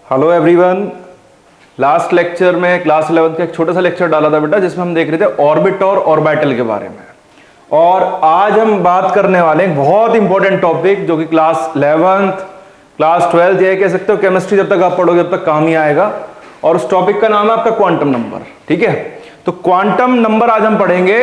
Hello everyone. Last lecture में class 11 का एक छोटा सा लेक्चर डाला था बेटा, जिसमें हम देख रहे थे ऑर्बिट और ऑर्बिटल के बारे में। और आज हम बात करने वाले हैं बहुत इंपॉर्टेंट टॉपिक, जो कि क्लास 11th क्लास 12th ये कह सकते हो केमिस्ट्री जब तक आप पढ़ोगे तब तक काम ही आएगा। और उस टॉपिक का नाम है आपका क्वांटम नंबर। ठीक है, तो क्वांटम नंबर आज हम पढ़ेंगे।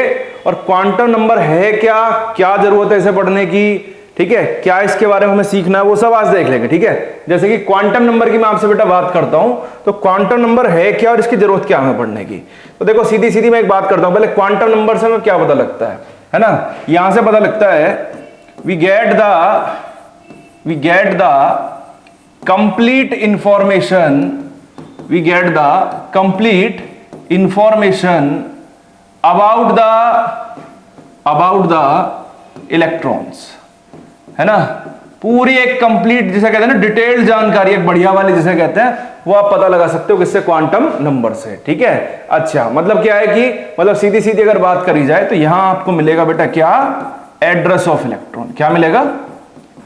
और क्वांटम नंबर है क्या, क्या जरूरत है इसे पढ़ने की, ठीक है, क्या इसके बारे में हमें सीखना है, वो सब आज देख लेंगे। ठीक है, जैसे कि क्वांटम नंबर की मैं आपसे बेटा बात करता हूं, तो क्वांटम नंबर है क्या और इसकी जरूरत क्या हमें पढ़ने की। तो देखो सीधी सीधी मैं एक बात करता हूं, पहले क्वांटम नंबर से हमें क्या पता लगता है ना। यहां से पता लगता है we get the complete information about the electrons, है ना। पूरी एक कंप्लीट जिसे कहते हैं ना डिटेल्ड जानकारी, एक बढ़िया वाली जिसे कहते हैं, वो आप पता लगा सकते हो किससे, क्वांटम नंबर से। ठीक है, अच्छा मतलब क्या है कि मतलब सीधी सीधी अगर बात करी जाए तो यहां आपको मिलेगा बेटा क्या, एड्रेस ऑफ इलेक्ट्रॉन। क्या मिलेगा,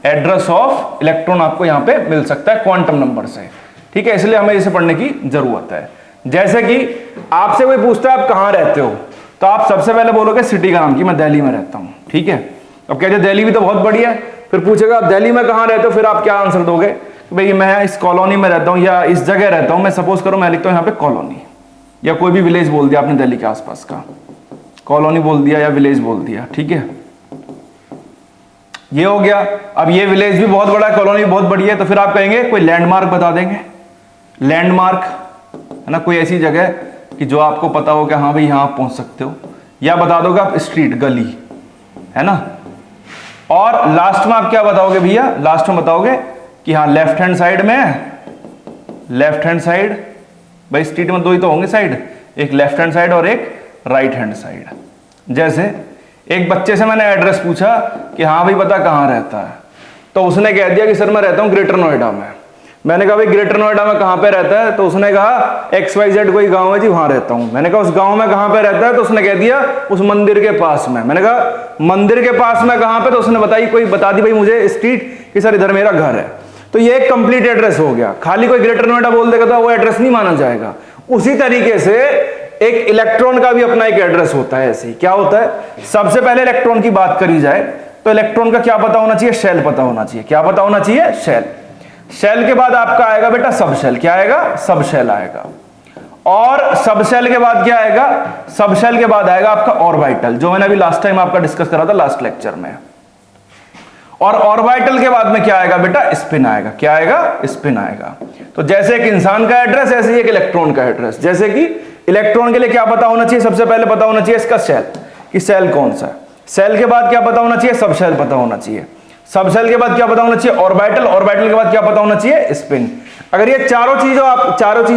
एड्रेस ऑफ इलेक्ट्रॉन आपको यहां पे मिल सकता है क्वांटम नंबर से। ठीक है, इसलिए हमें इसे पढ़ने की जरूरत है। जैसे कि आपसे कोई पूछता है आप कहां रहते हो, तो आप सबसे पहले बोलोगे सिटी का नाम कि मैं दिल्ली में रहता हूं। ठीक है, अब कहते दिल्ली भी तो बहुत बढ़िया है, फिर पूछेगा आप दिल्ली में कहां रहते हो, फिर आप क्या आंसर दोगे, भाई मैं इस कॉलोनी में रहता हूं या इस जगह रहता हूं। मैं सपोज करूं मैं लिखता हूं यहां पे कॉलोनी, या कोई भी विलेज बोल दिया आपने दिल्ली के आसपास का, कॉलोनी बोल दिया या विलेज बोल दिया। ठीक है, ये हो गया। अब ये विलेज भी बहुत बड़ा है, कॉलोनी भी बहुत बड़ी है, तो फिर आप कहेंगे कोई लैंडमार्क बता देंगे, लैंडमार्क है ना, कोई ऐसी जगह कि जो आपको पता हो कि हाँ भाई यहां आप पहुंच सकते हो, या बता दोगे आप स्ट्रीट, गली, है ना। और लास्ट में आप क्या बताओगे भैया, लास्ट में बताओगे कि हाँ लेफ्ट हैंड साइड में, लेफ्ट हैंड साइड, भाई स्ट्रीट में दो ही तो होंगे साइड, एक लेफ्ट हैंड साइड और एक राइट हैंड साइड। जैसे एक बच्चे से मैंने एड्रेस पूछा कि हाँ भाई बता कहाँ रहता है, तो उसने कह दिया कि सर मैं रहता हूँ ग्रेटर नोएडा में। मैंने कहा भाई ग्रेटर नोएडा में कहाँ पे रहता है, तो उसने कहा XYZ कोई गांव है जी, वहां रहता हूं। मैंने कहा उस गांव में कहाँ पे रहता है, तो उसने कह दिया उस मंदिर के पास में। मैंने कहा मंदिर के पास में कहाँ पे, तो उसने बता दी भाई मुझे स्ट्रीट कि सर इधर मेरा घर है। तो ये एक कंप्लीट एड्रेस हो गया। खाली कोई ग्रेटर नोएडा बोल देगा तो वो एड्रेस नहीं माना जाएगा। उसी तरीके से एक इलेक्ट्रॉन का भी अपना एक एड्रेस होता है। ऐसे ही क्या होता है, सबसे पहले इलेक्ट्रॉन की बात करी जाए तो इलेक्ट्रॉन का क्या पता होना चाहिए, शेल पता होना चाहिए। क्या पता होना चाहिए, शेल। शेल के बाद आपका आएगा बेटा सब शेल। क्या आएगा, सब शेल आएगा। और सब शेल के बाद क्या आएगा, सब शेल के बाद आएगा आपका ऑर्बिटल, जो मैंने अभी लास्ट टाइम आपका डिस्कस करा था लास्ट लेक्चर में। और ऑर्बिटल के बाद में क्या आएगा बेटा, स्पिन आएगा। क्या आएगा, स्पिन आएगा। तो जैसे एक इंसान का एड्रेस, ऐसे ही एक इलेक्ट्रॉन का एड्रेस। जैसे कि इलेक्ट्रॉन के लिए क्या पता होना चाहिए, सबसे पहले पता होना चाहिए इसका शेल, कि शेल कौन सा है। शेल के बाद क्या पता होना चाहिए, सब शेल पता होना चाहिए। सब शेल के बाद क्या पता होना चाहिए, ऑर्बिटल। ऑर्बिटल के बाद क्या पता होना चाहिए, स्पिन। अगर ये चारों चीजें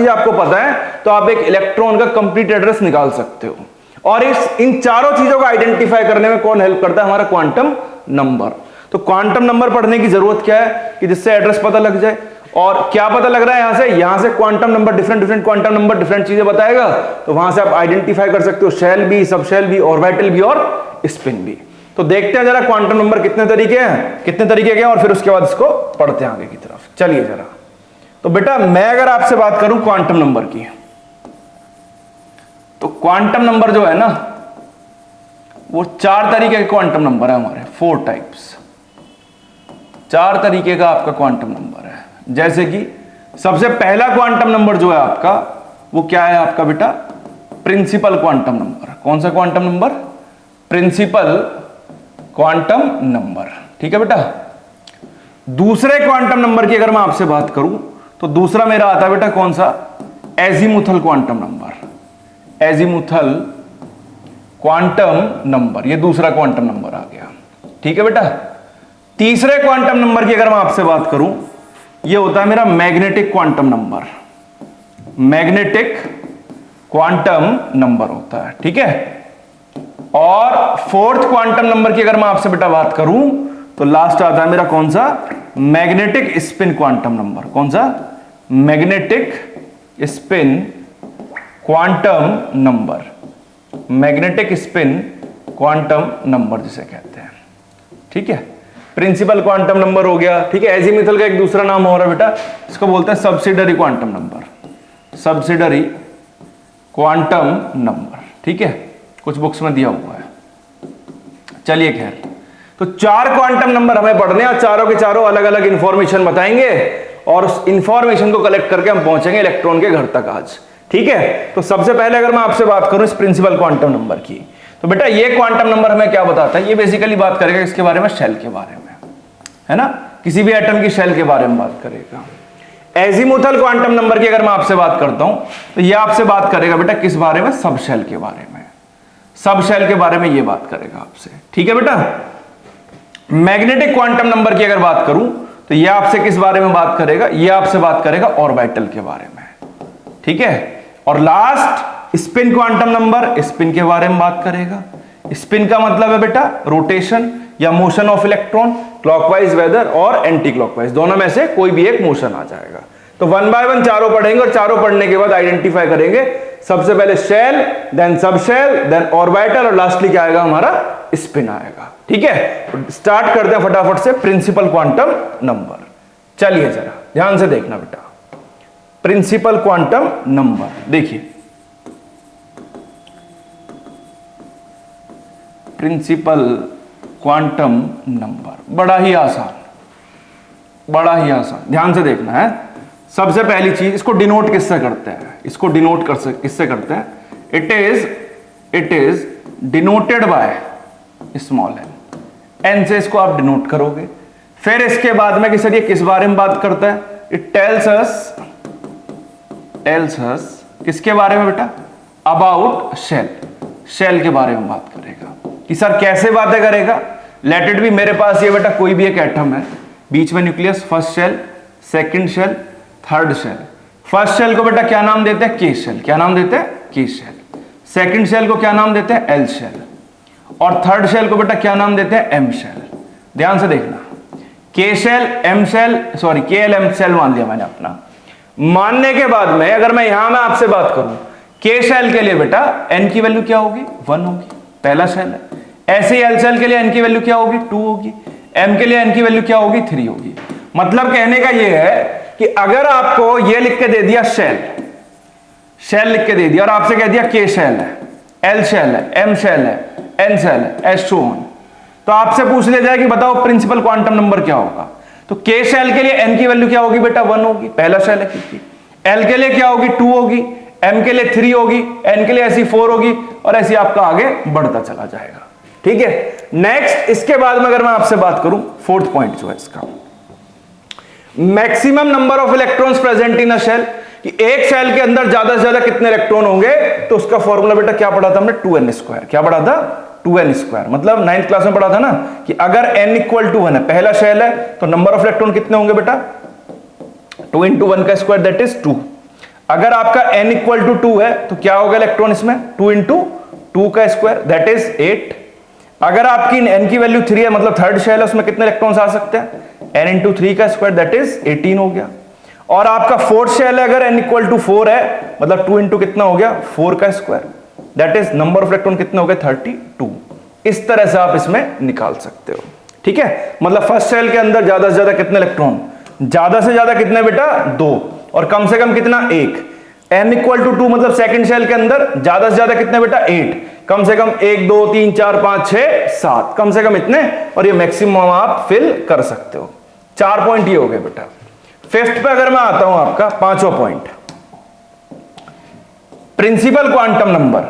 आपको पता है तो आप एक इलेक्ट्रॉन का कंप्लीट एड्रेस निकाल सकते हो। और इन चारों चीजों को आइडेंटिफाई करने में कौन हेल्प करता है, हमारा क्वांटम नंबर। तो क्वांटम नंबर पढ़ने की जरूरत क्या है, कि जिससे एड्रेस पता लग जाए। और क्या पता लग रहा है, यहां से quantum number, different quantum number different चीजें बताएगा, तो वहां से आप आइडेंटिफाई कर सकते हो शेल भी, सब शेल भी, ऑर्बिटल भी और स्पिन भी। तो देखते हैं जरा क्वांटम नंबर कितने तरीके के हैं, और फिर उसके बाद इसको पढ़ते हैं आगे की तरफ। चलिए जरा, तो बेटा मैं अगर आपसे बात करूं क्वांटम नंबर की, तो क्वांटम नंबर जो है ना, वो 4 तरीके के क्वांटम नंबर है हमारे, 4 टाइप्स। 4 तरीके का आपका क्वांटम नंबर है। जैसे कि सबसे पहला क्वांटम नंबर जो है आपका, वो क्या है आपका बेटा, प्रिंसिपल क्वांटम नंबर। कौन सा quantum number, principal quantum number. ठीक है बेटा। दूसरे क्वांटम नंबर की अगर मैं आपसे बात करूं, तो दूसरा मेरा आता है बेटा कौन सा, azimuthal quantum number. Azimuthal quantum number, ये दूसरा क्वांटम नंबर आ गया। ठीक है बेटा। तीसरे क्वांटम नंबर की अगर मैं आपसे बात करूं, ये होता है मेरा magnetic quantum number. Magnetic quantum number होता है। ठीक है। और फोर्थ क्वांटम नंबर की अगर मैं आपसे बेटा बात करूं, तो लास्ट आता है मेरा कौन सा, मैग्नेटिक स्पिन क्वांटम नंबर। कौन सा, magnetic spin quantum number. Magnetic spin quantum number जिसे कहते हैं। ठीक है। प्रिंसिपल क्वांटम नंबर हो गया, ठीक है। एजीमुथल का एक दूसरा नाम हो रहा है बेटा, इसको बोलते हैं subsidiary quantum number, subsidiary quantum number, ठीक है, कुछ बुक्स में दिया हुआ है। चलिए खैर, तो 4 क्वांटम नंबर हमें पढ़ने हैं, चारों के चारों अलग अलग इंफॉर्मेशन बताएंगे और उस इंफॉर्मेशन को कलेक्ट करके हम पहुंचेंगे इलेक्ट्रॉन के घर तक आज, ठीक है। तो सबसे पहले अगर मैं आपसे बात करूं इस प्रिंसिपल क्वांटम नंबर की, तो बेटा ये क्वांटम नंबर हमें क्या बताता है, ये बेसिकली बात करेगा इसके बारे में, शेल के बारे में, है ना, किसी भी एटम की शेल के बारे में बात करेगा। एजीमुथल क्वांटम नंबर की अगर मैं आपसे बात करता हूं तो ये आपसे बात करेगा बेटा किस बारे में, सब शेल के बारे में, सब शेल के बारे में ये बात करेगा आपसे, ठीक है बेटा। मैग्नेटिक क्वांटम नंबर की अगर बात करूं तो ये आपसे किस बारे में बात करेगा, ये आपसे बात करेगा ऑर्बिटल के बारे में, ठीक है। और last spin quantum number, spin के बारे में बात करेगा। स्पिन का मतलब है बेटा रोटेशन या motion of electron, clockwise whether और एंटी क्लॉकवाइज, दोनों में से कोई भी एक मोशन आ जाएगा। तो 1 बाय 1 चारों पढ़ेंगे और चारों पढ़ने के बाद आइडेंटिफाई करेंगे, सबसे पहले shell, then sub shell, then orbital और लास्टली क्या आएगा हमारा, स्पिन आएगा, ठीक है। स्टार्ट करते हैं फटाफट से प्रिंसिपल क्वांटम नंबर। चलिए जरा ध्यान से देखना बेटा, प्रिंसिपल क्वांटम नंबर देखिए, प्रिंसिपल क्वांटम नंबर बड़ा ही आसान, बड़ा ही आसान, ध्यान से देखना है। सबसे पहली चीज, इसको डिनोट किससे करते हैं, इसको डिनोट किससे करते हैं, it is denoted by small n से इसको आप डिनोट करोगे। फिर इसके बाद में कि सर ये किस बारे में बात करता है, इट टेल्स अस किसके बारे में बेटा, अबाउट शेल, शेल के बारे में बात करेगा। कि सर कैसे बातें करेगा, लेट इट बी, मेरे पास ये बेटा कोई भी एक एटम है, बीच में nucleus, first shell, second shell, third shell. First shell को बेटा क्या नाम देते हैं, के शेल, क्या नाम देते हैं, के शेल। सेकंड शेल को क्या नाम देते हैं, एल शेल, और थर्ड शेल को बेटा क्या नाम देते हैं, एम शेल। ध्यान से देखना, के शेल, एम शेल, सॉरी के एल एम शेल मान लिया मैंने अपना। मानने के बाद में अगर मैं यहां में आपसे बात करूं, के शेल के लिए बेटा एन की वैल्यू क्या होगी, 1 होगी, पहला शेल है। ऐसे ही एल शेल के लिए एन की वैल्यू क्या होगी, 2 होगी। एम के लिए एन की वैल्यू क्या होगी, 3 होगी। मतलब कहने का ये है कि अगर आपको ये लिख के दे दिया शेल, शेल लिख के दे दिया और आपसे कह दिया के शेल है, एल शेल है, एम शेल है, एन शेल है, एस टू ऑन, तो आपसे पूछ लिया जाए कि बताओ प्रिंसिपल क्वांटम नंबर क्या होगा। तो के शेल के लिए एन की वैल्यू क्या होगी बेटा, 1 होगी, पहला शेल है क्योंकि। एल के लिए क्या होगी, 2 होगी, एम के लिए 3 होगी, एन के लिए ऐसी 4 होगी, और ऐसी आपका आगे बढ़ता चला जाएगा, ठीक है। नेक्स्ट, इसके बाद में अगर मैं आपसे बात करूं, फोर्थ पॉइंट जो है इसका, maximum number of electrons present in a shell, कि एक शेल के अंदर ज्यादा से ज्यादा कितने इलेक्ट्रॉन होंगे, तो उसका फॉर्मूला बेटा क्या पढ़ा था हमने, 2n²। क्या पढ़ा था, 2n²। मतलब 9th क्लास में पढ़ा था ना कि अगर n = 1 है, पहला शेल है, तो नंबर ऑफ इलेक्ट्रॉन कितने होंगे बेटा, 2 × 1 का स्क्वायर, दैट इज 2। अगर आपका n = 2 है तो क्या होगा इलेक्ट्रॉन इसमें, 2 × 2 का स्क्वायर, दैट इज 8। अगर आपकी n की वैल्यू 3 है, मतलब थर्ड शेल है, उसमें कितने इलेक्ट्रॉन्स आ सकते हैं, n × 3 का स्क्वायर, दैट इज 18 हो गया। और आपका फोर्थ शेल है, अगर n = 4 है, मतलब 2 × कितना हो गया, 4 का square, that is number of electron कितने हो गए, 32। इस तरह से आप इसमें निकाल सकते हो, ठीक है। मतलब फर्स्ट शेल के अंदर ज्यादा से ज्यादा कितने इलेक्ट्रॉन, ज्यादा से ज्यादा कितने बेटा, 2, और कम से कम कितना, 1। n = 2 मतलब सेकंड शेल के अंदर ज्यादा से ज्यादा कितने बेटा, 8, कम से कम 1 2 3 4 5 6 7, कम से कम इतने, और ये मैक्सिमम आप फिल कर सकते हो। 4 पॉइंट ये हो गए बेटा। फिफ्थ पे अगर मैं आता हूं, आपका 5वां पॉइंट, प्रिंसिपल क्वांटम नंबर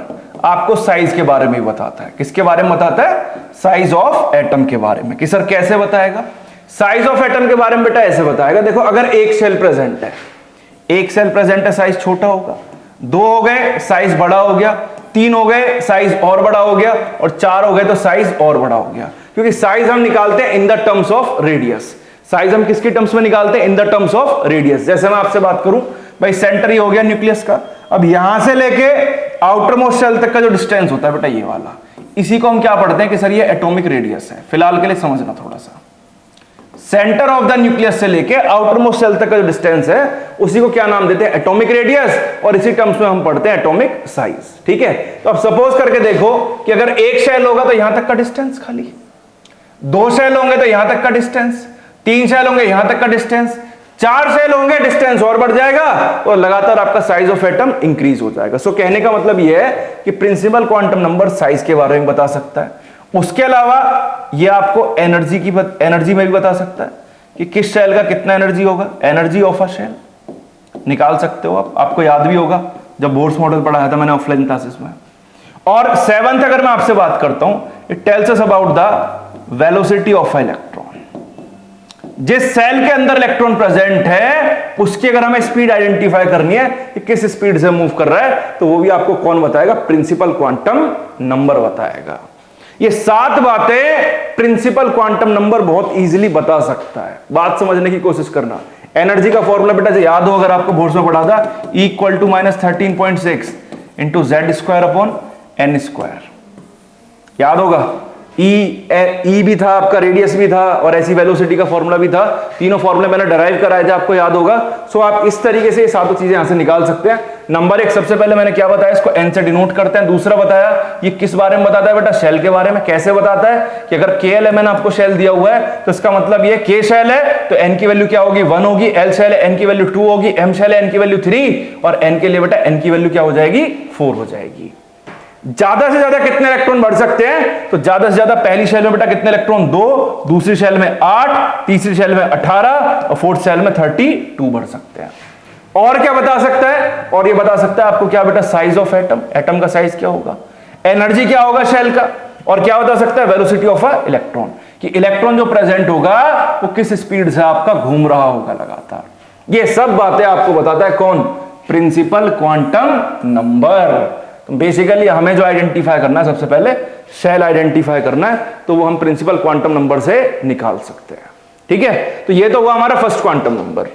आपको साइज के बारे में बताता है। किसके बारे में बताता है, साइज ऑफ एटम के बारे में। कि सर कैसे बताएगा, साइज ऑफ एटम के बारे में बेटा ऐसे बताएगा, देखो अगर एक शेल प्रेजेंट है, एक सेल प्रेजेंट है, साइज छोटा होगा, 2 हो गए साइज बड़ा हो गया, 3 हो गए साइज और बड़ा हो गया, और 4 हो गए तो साइज और बड़ा हो गया। क्योंकि साइज हम निकालते हैं in the terms of radius. Size हम किसके टर्म्स में निकालते हैं, in the terms of radius. जैसे मैं आपसे बात करूं भाई, सेंटर ही हो गया न्यूक्लियस का, अब यहां से लेके आउटर मोस्ट शेल तक का जो डिस्टेंस होता है बेटा ये वाला, इसी को हम क्या पढ़ते हैं कि सर ये एटॉमिक रेडियस है। फिलहाल के लिए समझना थोड़ा सा, सेंटर ऑफ द न्यूक्लियस से लेके आउटर मोस्ट शेल तक का जो डिस्टेंस है उसी को क्या नाम देते हैं, एटॉमिक रेडियस, और इसी टर्म्स में हम पढ़ते हैं एटॉमिक साइज। ठीक है, तो अब सपोज करके देखो कि अगर एक शेल होगा तो यहां तक का डिस्टेंस खाली, 2 शेल होंगे तो यहां तक का डिस्टेंस, 3 शेल होंगे यहां तक का डिस्टेंस, 4 शेल होंगे डिस्टेंस और बढ़ जाएगा और लगातार आपका साइज ऑफ एटम इंक्रीज हो जाएगा। सो कहने का मतलब यह है कि प्रिंसिपल क्वांटम नंबर साइज के बारे में बता सकता है। उसके अलावा यह आपको एनर्जी में भी बता सकता है कि किस शेल का कितना एनर्जी होगा, एनर्जी ऑफ अ शेल निकाल सकते हो आप, आपको याद भी होगा जब बोर्स मॉडल पढ़ाया था मैंने ऑफलाइन क्लासेस में। और 7th अगर मैं आपसे बात करता हूं, it tells us about the velocity of electron. जिस सेल के अंदर इलेक्ट्रॉन प्रेजेंट है उसकी अगर हमें स्पीड आइडेंटिफाई करनी है कि किस स्पीड से मूव कर रहा है, तो वो भी आपको कौन बताएगा, प्रिंसिपल क्वांटम नंबर बताएगा। ये 7 बातें प्रिंसिपल क्वांटम नंबर बहुत इजीली बता सकता है। बात समझने की कोशिश करना। एनर्जी का फॉर्मूला बेटा याद हो अगर आपको बोर्ड्स में पढ़ा था, E = -13.6 × Z² / n²। याद होगा, ई भी था आपका, रेडियस भी था और ऐसी वेलोसिटी का फॉर्मूला भी था। तीनों फॉर्मूले मैंने डराइव कराए थे, आपको याद होगा। सो आप इस तरीके से ये सातों चीजें यहां से निकाल सकते हैं। नंबर 1 सबसे पहले मैंने क्या बताया, इसको n से डिनोट करते हैं। दूसरा बताया ये किस बारे में बताता है बेटा, शेल के बारे में। कैसे बताता है कि अगर KLMN आपको शेल दिया हुआ है तो इसका मतलब ये K शेल है तो n की वैल्यू क्या होगी, 1 होगी। L शेल है, n की वैल्यू 2 होगी। M शेल है, n की वैल्यू 3 और n के लिए बेटा n की वैल्यू क्या हो जाएगी, 4 हो जाएगी। ज्यादा से ज्यादा कितने इलेक्ट्रॉन बढ़ सकते हैं, तो ज्यादा से ज्यादा पहली शेल में बेटा कितने इलेक्ट्रॉन, 2, दूसरी शेल में 8, तीसरी शेल में 18 और फोर्थ शेल में 32 बढ़ सकते हैं। और क्या बता सकता है, और ये बता सकता है आपको क्या बेटा, साइज ऑफ एटम, एटम का साइज क्या होगा, एनर्जी क्या होगा शेल का, और क्या बता सकता है, वेलोसिटी ऑफ अ इलेक्ट्रॉन, कि इलेक्ट्रॉन जो प्रेजेंट होगा वो किस स्पीड से आपका घूम रहा होगा लगातार। ये सब बातें आपको बताता है कौन, प्रिंसिपल क्वांटम नंबर। तो बेसिकली हमें जो आइडेंटिफाई करना है, सबसे पहले शेल आइडेंटिफाई करना है, तो वो हम प्रिंसिपल क्वांटम नंबर से निकाल सकते हैं। ठीक है, तो ये तो हुआ हमारा फर्स्ट क्वांटम नंबर।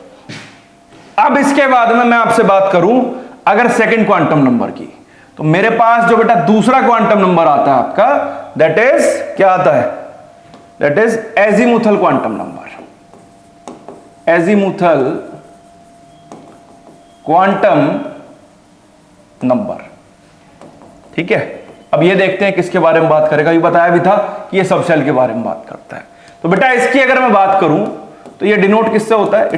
अब इसके बाद में मैं आपसे बात करूं अगर सेकंड क्वांटम नंबर की, तो मेरे पास जो बेटा दूसरा क्वांटम नंबर आता है आपका, दैट इज क्या आता है, that is azimuthal quantum number. Azimuthal quantum number. ठीक है, अब ये देखते हैं किसके बारे में बात करेगा। ये बताया भी था कि ये सब शेल के बारे में बात करता है। तो बेटा इसकी अगर मैं बात करूं तो ये डिनोट किससे होता है,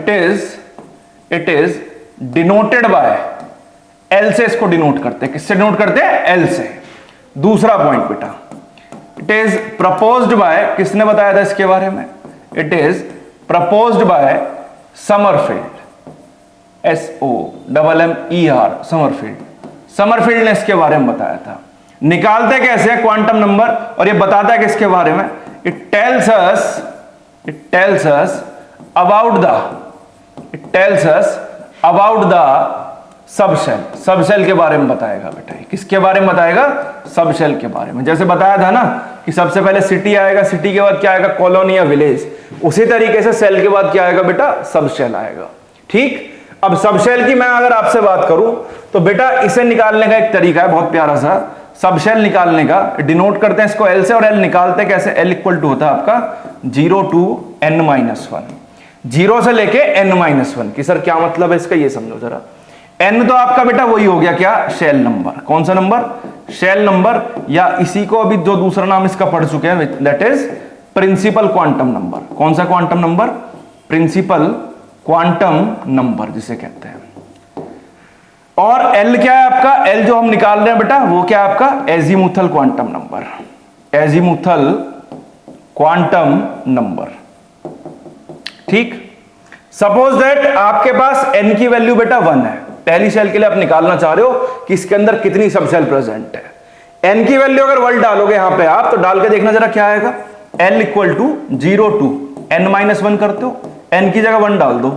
it is denoted by L से इसको डिनोट करते हैं। किससे डिनोट करते हैं, एल से। दूसरा पॉइंट बेटा, इट इज प्रपोज्ड बाय, किसने बताया था इसके बारे में, it is proposed by Sommerfeld, SOMMER, Sommerfeld. Sommerfeld ने इसके बारे में बताया था। निकालते कैसे क्वांटम नंबर, और ये बताता है किसके बारे में, it tells us about the subshell. Subshell के बारे में बताएगा बेटा। किसके बारे में बताएगा, सबशेल के बारे में। जैसे बताया था ना कि सबसे पहले सिटी आएगा, सिटी के बाद क्या आएगा, कॉलोनी या विलेज। उसी तरीके से सेल के बाद क्या आएगा बेटा, सबशेल आएगा। ठीक, अब सबशेल की मैं अगर आपसे बात करूं तो बेटा इसे निकालने का एक तरीका है बहुत प्यारा सा, सबशेल निकालने का। डिनोट करते हैं इसको एल से, और एल निकालते कैसे, एल इक्वल टू होता है आपका 0 to n-1, 0 से लेके n-1 की। सर क्या मतलब है इसका, ये समझो जरा। n तो आपका बेटा वही हो गया क्या, शेल नंबर। कौन सा नंबर, शेल नंबर, या इसी को अभी जो दूसरा नाम इसका पढ़ चुके हैं, that is principal quantum number. कौन सा quantum number, principal quantum number जिसे कहते हैं। और L क्या है आपका, L जो हम निकाल रहे हैं बेटा वो क्या है आपका, azimuthal quantum number. Azimuthal quantum number. ठीक, सपोज दैट आपके पास n की वैल्यू बेटा 1 है। पहली शेल के लिए आप निकालना चाह रहे हो कि इसके अंदर कितनी सबशेल प्रेजेंट है। n की वैल्यू अगर 1 डालोगे यहां पे आप, तो डाल के देखना जरा क्या आएगा, L equal to 0 to n-1 करते हो, n की जगह 1 डाल दो,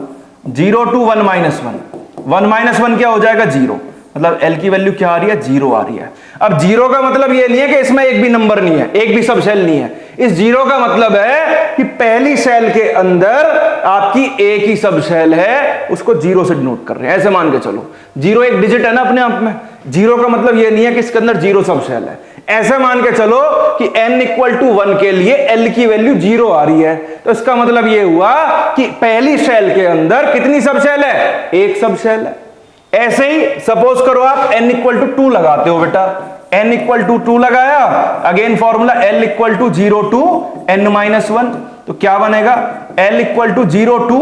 0 to 1-1, 1-1 क्या हो जाएगा, 0। मतलब L की वैल्यू क्या आ रही है, 0 आ रही है। अब 0 का मतलब ये नहीं है कि इसमें एक भी नंबर नहीं है, एक भी सबशेल नहीं है। इस 0 का मतलब है कि पहली शेल के अंदर आपकी एक ही सबशेल है, उसको 0 से डिनोट कर रहे हैं। ऐसे मान के चलो, 0 एक डिजिट है ना अपने आप में। 0 का मतलब ये नहीं है कि इसके अंदर 0 सबशेल है। ऐसे मान के चलो कि n इक्वल टू 1 के लिए L की वैल्यू 0 आ रही है, तो इसका मतलब ये हुआ कि पहली शेल के अंदर कितनी सबशेल है, एक सबशेल है। ऐसे ही सपोज करो आप n इक्वल टू 2 लगाते हो बेटा, n इक्वल टू 2 लगाया, again formula l equal to 0 to n minus 1, तो क्या बनेगा l equal to 0 to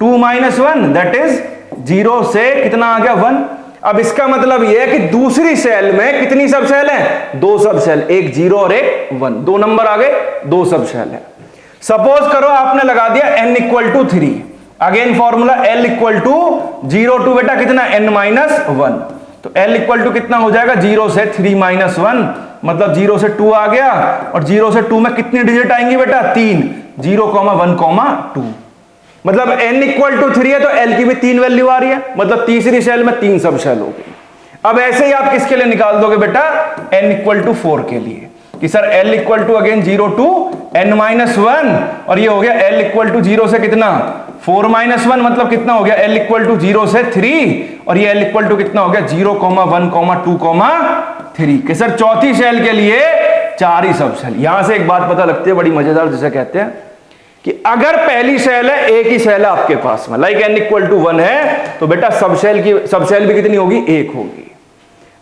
2 minus 1, that is 0 से कितना आ गया 1। अब इसका मतलब यह है कि दूसरी सेल में कितनी सब सेल है, 2 सब सेल, एक 0 और एक 1, 2 नंबर आ गए, 2 सब सेल है। सपोज करो आपने लगा दिया n equal to 3, again formula l equal to 0 to बेटा कितना n माइनस 1, तो l इक्वल टू कितना हो जाएगा 0 से 3 माइनस 1, मतलब 0 से 2 आ गया, और 0 से 2 में कितनी डिजिट आएंगी बेटा 3, 0, 1, 2, मतलब n इक्वल टू 3 है तो l की भी 3 वैल्यू आ रही है, मतलब तीसरी सेल में 3 सब सेल हो गई। अब ऐसे ही आप किसके लिए निकाल दोगे बेटा, n इक्वल टू 4 के लिए, कि sir l equal to again 0 to n minus 1, और ये हो गया l इक्वल टू 0 से कितना 4 माइनस 1, मतलब कितना हो गया l इक्वल टू 0 से 3, और ये l इक्वल टू कितना हो गया 0, 1, 2, 3, कि सर चौथी सेल के लिए 4 ही सब सेल। यहां से एक बात पता लगती है बड़ी मजेदार, जिसे कहते हैं कि अगर पहली सेल है, एक ही सेल है आपके पास में, लाइक n इक्वल टू 1 है, तो बेटा सब सेल भी कितनी होगी, 1 होगी।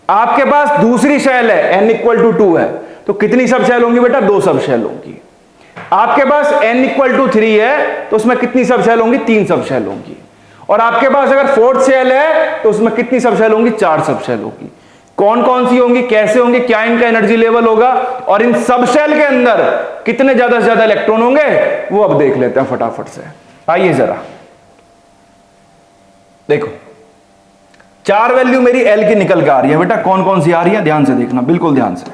आपके पास दूसरी सेल है n इक्वल टू 2 है, तो कितनी सब सेल होंगी बेटा, 2 सब सेल होंगी। आपके पास n इक्वल टू 3 है, तो उसमें कितनी सब सेल होंगी, 3 सब सेल होंगी। और आपके पास अगर फोर्थ सेल है, तो उसमें कितनी सब सेल होंगी, 4 सब सेल होगी। कौन कौन सी होंगी, कैसे होंगी, क्या इनका एनर्जी लेवल होगा, और इन सब सेल के अंदर कितने ज्यादा से ज्यादा इलेक्ट्रॉन होंगे, वो अब देख लेते हैं फटाफट से। आइए जरा देखो, 4 वैल्यू मेरी l की निकल के आ रही है बेटा, कौन कौन सी आ रही है ध्यान से देखना, बिल्कुल ध्यान से।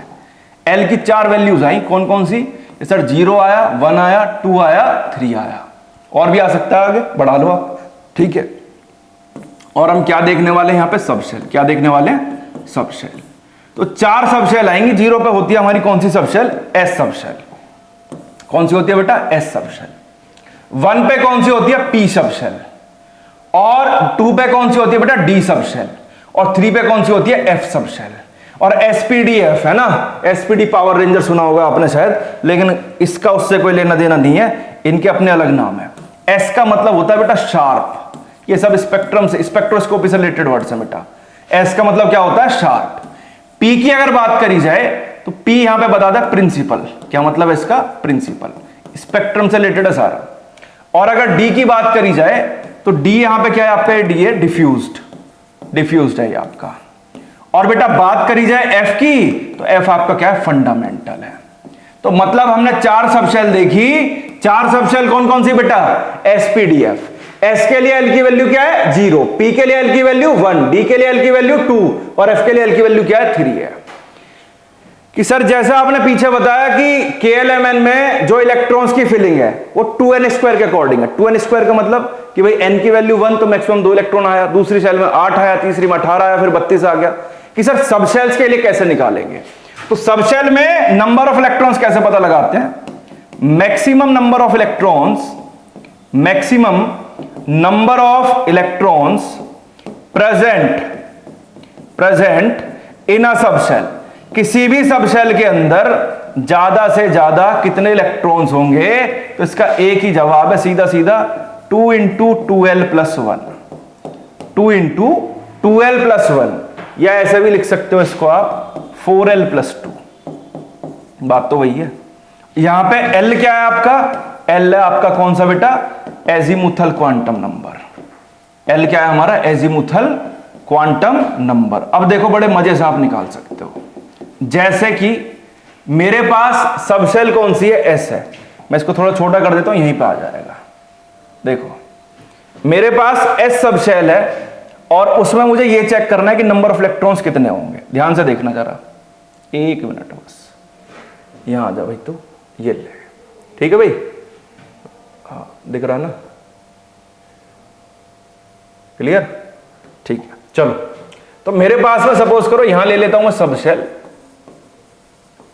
l की 4 वैल्यूज आई, कौन कौन सी, सर 0 आया, 1 आया, 2 आया, 3 आया, और भी आ सकता है, आगे बढ़ा लो आप, ठीक है। और हम क्या देखने वाले हैं यहाँ पे, सब सेल, क्या देखने वाले हैं, सब सेल। तो 4 सब सेल आएंगी, 0 पे होती है हमारी कौन सी सब सेल, s सब सेल। कौन सी होती है बेटा, s सब सेल। 1 पे कौन सी होती है, p सब सेल, और 2 पे कौन सी होती है बेटा, d सब सेल, और 3 पे कौन सी होती है, f सब सेल। और SPDF है ना, SPD पावर रेंजर सुना होगा आपने शायद, लेकिन इसका उससे कोई लेना देना नहीं है, इनके अपने अलग नाम है। S का मतलब होता है बेटा शार्प, ये सब स्पेक्ट्रम से, स्पेक्ट्रोस्कोपी से रिलेटेड वर्ड्स है बेटा। S का मतलब क्या होता है, शार्प। P की अगर बात करी जाए तो P यहां पे बता दें प्रिंसिपल, क्या मतलब है इसका, प्रिंसिपल, स्पेक्ट्रम से रिलेटेड है सारा। और अगर D की बात करी जाए तो D यहां पे क्या है आपका, D है डिफ्यूज्ड है ये आपका। और बेटा बात करी जाए F की, तो F आपका क्या है, फंडामेंटल है। तो मतलब हमने 4 सब सेल देखी, 4 सब सेल कौन कौन सी बेटा, SPDF। S के लिए L की वैल्यू क्या है, 0, P के लिए L की वैल्यू 1, D के लिए L की वैल्यू 2, और F के लिए L की वैल्यू क्या है, 3 है। कि सर जैसा आपने पीछे बताया कि KLMN में जो इलेक्ट्रॉन्स की फिलिंग है वो 2n² के अकॉर्डिंग है। 2n² का मतलब कि भाई n की वैल्यू 1 तो मैक्सिमम 2 इलेक्ट्रॉन आया, दूसरी सेल में 8 आया, तीसरी में 18 आया, फिर 32 आ गया। कि सर सब सेल्स के लिए कैसे निकालेंगे, तो सब सेल में नंबर ऑफ इलेक्ट्रॉन्स कैसे पता लगाते हैं, maximum number of electrons, maximum number of electrons present in a subshell. किसी भी सब सेल के अंदर ज्यादा से ज्यादा कितने इलेक्ट्रॉन्स होंगे, तो इसका एक ही जवाब है, सीधा सीधा 2 × 2l + 1, 2 × 2l + 1, या ऐसे भी लिख सकते हो इसको आप 4l + 2। बात तो वही है। यहां पे l क्या है आपका, l है आपका कौन सा बेटा, एजीमुथल क्वांटम नंबर। l क्या है हमारा, एजीमुथल क्वांटम नंबर। अब देखो बड़े मजे से आप निकाल सकते हो, जैसे कि मेरे पास सब सेल कौन सी है, S है, मैं इसको थोड़ा छोटा कर देता हूं, यहीं पे आ जाएगा। देखो मेरे पास S सब सेल है, और उसमें मुझे ये चेक करना है कि नंबर ऑफ इलेक्ट्रॉन्स कितने होंगे। ध्यान से देखना जरा, 1 मिनट बस, यहां आ जाओ भाई, तो ये ले, ठीक है भाई, हाँ दिख रहा है ना, क्लियर, ठीक है। चलो तो मेरे पास में सपोज करो यहां ले लेता हूं मैं सब सेल,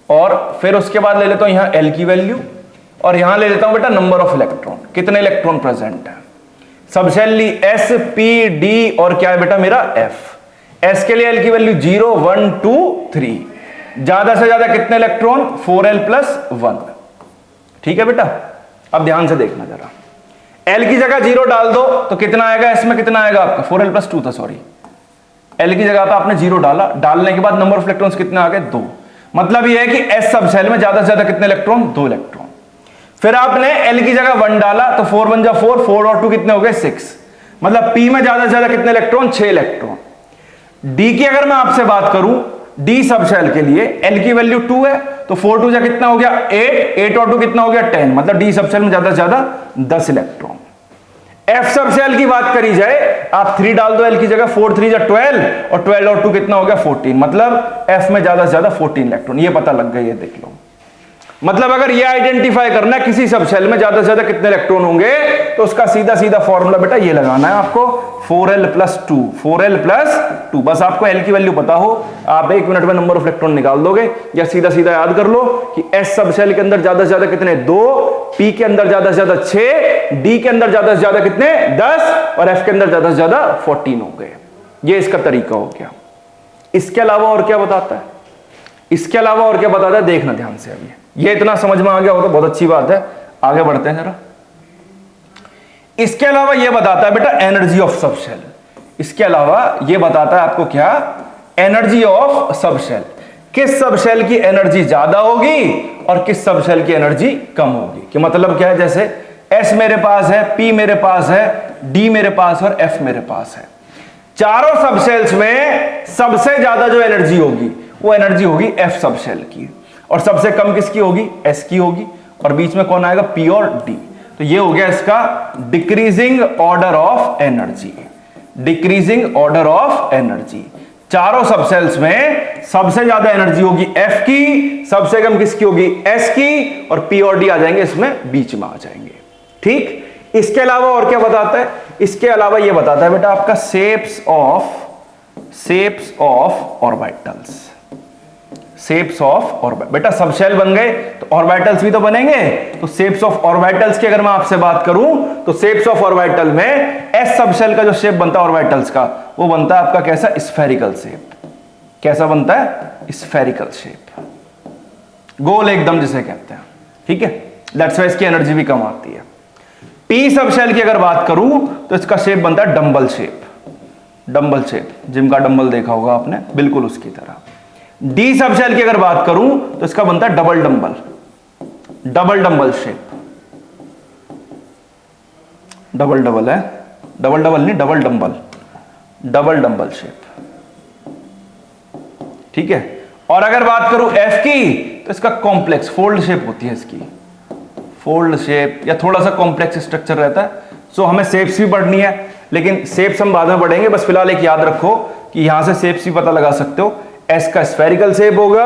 और फिर उसके बाद ले लेता हूं यहां L की वैल्यू, और यहां ले लेता हूं बेटा नंबर ऑफ इलेक्ट्रॉन, कितने इलेक्ट्रॉन प्रेजेंट है। सब सेल ली S, P, D, और क्या है बेटा मेरा F। S के लिए L की वैल्यू 0, 1, 2, 3, ज्यादा से ज्यादा कितने इलेक्ट्रॉन, 4l + 1, ठीक है बेटा। अब ध्यान से देखना जरा, L की जगह 0 डाल दो तो कितना आएगा, S में कितना आएगा आपका, 4l + 2 था, सॉरी L की जगह पे आपने 0 डाला, डालने के बाद नंबर ऑफ इलेक्ट्रॉन्स कितने आ गए 2। मतलब ये है कि S सब शेल में ज्यादा से ज्यादा कितने इलेक्ट्रॉन 2 इलेक्ट्रॉन। फिर आपने L की जगह 1 डाला तो 4 1 जा 4, 4 और 2 कितने हो गए 6। मतलब P में ज्यादा से ज्यादा कितने इलेक्ट्रॉन 6 इलेक्ट्रॉन। D की अगर मैं आपसे बात करूं D सब शेल के लिए L की वैल्यू 2 है तो 4 2 जा कितना हो गया 8, 8 और 2 कितना हो गया 10। मतलब D सब शेल में ज्यादा से ज्यादा 10 इलेक्ट्रॉन। F सब शेल की बात करी जाए आप 3 डाल दो L की जगह, 4 3 जा 12 और 12 और 2 कितना हो गया 14। मतलब F में ज्यादा से ज्यादा 14 इलेक्ट्रॉन। ये पता लग गई है, देख लो। मतलब अगर ये आइडेंटिफाई करना है किसी सब शेल में ज्यादा से ज्यादा कितने इलेक्ट्रॉन होंगे तो उसका सीधा सीधा फॉर्मूला बेटा ये लगाना है आपको 4l + 2, 4l + 2। बस आपको L की वैल्यू पता हो, आप 1 मिनट में नंबर ऑफ इलेक्ट्रॉन निकाल दोगे। या सीधा सीधा याद कर लो कि S सब शेल के अंदर ज्यादा से ज्यादा कितने 2, P के अंदर ज्यादा से ज्यादा 6, D के अंदर ज्यादा से ज्यादा कितने 10 और F के अंदर ज्यादा से ज्यादा 14 हो गए। ये इसका तरीका हो गया। इसके अलावा और क्या बताता है, इसके अलावा और क्या बताता है देखना ध्यान से। अभी ये इतना समझ में आ गया हो तो बहुत अच्छी बात है, आगे बढ़ते हैं जरा। इसके अलावा ये बताता है बेटा एनर्जी ऑफ सब शेल। इसके अलावा ये बताता है आपको क्या, एनर्जी ऑफ सब शेल। किस सब शेल की एनर्जी ज्यादा होगी और किस सब शेल की एनर्जी कम होगी। कि मतलब क्या है, जैसे S मेरे पास है, P मेरे पास है, D मेरे पास और F मेरे पास है। चारों सब शेल्स में सबसे ज्यादा जो एनर्जी होगी वो एनर्जी होगी F सब शेल की, और सबसे कम किसकी होगी S की होगी, और बीच में कौन आएगा P और D। तो ये हो गया इसका decreasing order of energy. Decreasing order of energy. चारों सब सेल्स में सबसे ज्यादा एनर्जी होगी F की, सबसे कम किसकी होगी S की, और P और D आ जाएंगे इसमें बीच में आ जाएंगे। ठीक। इसके अलावा और क्या बताता है, इसके अलावा ये बताता है बेटा आपका shapes of orbitals. Shapes of orbital. बेटा सब शेल बन गए तो ऑर्बिटल्स भी तो बनेंगे। तो शेप्स ऑफ ऑर्बिटल्स की अगर मैं आपसे बात करूं तो शेप्स ऑफ ऑर्बिटल में S सब शेल का जो शेप बनता है ऑर्बिटल्स का वो बनता है आपका कैसा, स्फेरिकल शेप। कैसा बनता है, स्फेरिकल शेप, गोल एकदम जिसे कहते हैं। ठीक है, दैट्स व्हाई इसकी एनर्जी भी कम आती है। P सब शेल की अगर बात करूं तो इसका शेप बनता है dumbbell shape. Dumbbell shape, gym का डंबल देखा होगा आपने, बिल्कुल उसकी तरह। D सब शेल की अगर बात करूं तो इसका बनता है double dumbbell. Double dumbbell shape. Double double है, डबल डबल नहीं, double dumbbell. Double dumbbell shape. ठीक है। और अगर बात करूं F की तो इसका कॉम्प्लेक्स फोल्ड शेप होती है इसकी। फोल्ड शेप या थोड़ा सा कॉम्प्लेक्स स्ट्रक्चर रहता है। सो हमें शेप्स भी पढ़नी है, लेकिन शेप्स हम बाद में पढ़ेंगे। बस फिलहाल एक याद रखो कि यहां से शेप्स भी पता लगा सकते हो। S का स्फेरिकल शेप होगा,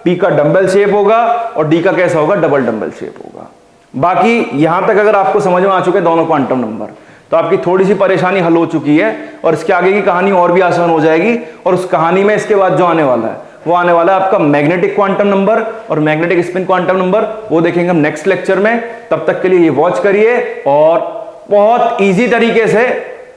P का डंबल शेप होगा और D का कैसा होगा, डबल डंबल शेप होगा। बाकी यहां तक अगर आपको समझ में आ चुके दोनों क्वांटम नंबर तो आपकी थोड़ी सी परेशानी हल हो चुकी है, और इसके आगे की कहानी और भी आसान हो जाएगी। और उस कहानी में इसके बाद जो आने वाला है वो आने वाला है आपका मैग्नेटिक क्वांटम नंबर और मैग्नेटिक स्पिन क्वांटम नंबर। वो देखेंगे हम नेक्स्ट लेक्चर में। तब तक के लिए ये वॉच करिए, और बहुत ईजी तरीके से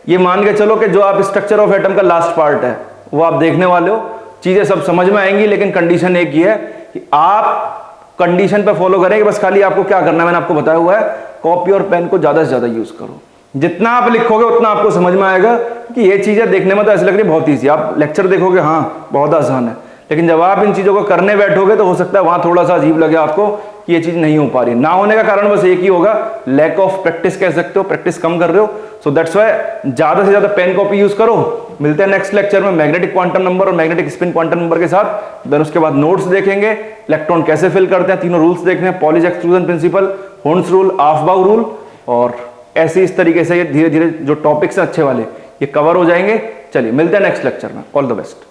ये मान के चलो कि जो आप स्ट्रक्चर ऑफ एटम का लास्ट पार्ट है वो आप देखने वाले हो। चीजें सब समझ में आएंगी, लेकिन कंडीशन एक ही है कि आप कंडीशन पे फॉलो करेंगे। बस खाली आपको क्या करना है मैंने आपको बताया हुआ है, कॉपी और पेन को ज्यादा से ज्यादा यूज करो। जितना आप लिखोगे उतना आपको समझ में आएगा कि ये चीजें देखने में तो ऐसे लग रही है बहुत ईजी। आप लेक्चर देखोगे हाँ बहुत आसान है, लेकिन जब आप इन चीजों को करने बैठोगे तो हो सकता है वहां थोड़ा सा अजीब लगे आपको कि ये चीज नहीं हो पा रही। ना होने का कारण बस एक ही होगा, लैक ऑफ प्रैक्टिस कह सकते हो, प्रैक्टिस कम कर रहे हो। सो दैट्स व्हाई ज्यादा से ज्यादा पेन कॉपी यूज करो। मिलते हैं नेक्स्ट लेक्चर में मैग्नेटिक क्वांटम नंबर और मैग्नेटिक स्पिन क्वांटम नंबर के साथ। देन उसके बाद नोट्स देखेंगे, इलेक्ट्रॉन कैसे फिल करते हैं, तीनों रूल्स देखने हैं, पॉलिश एक्सक्लूजन प्रिंसिपल, होर्न्स रूल, ऑफबाउ रूल, और ऐसे इस तरीके से ये धीरे धीरे जो टॉपिक्स हैं अच्छे वाले ये कवर हो जाएंगे। चलिए मिलते हैं नेक्स्ट लेक्चर में। All the best.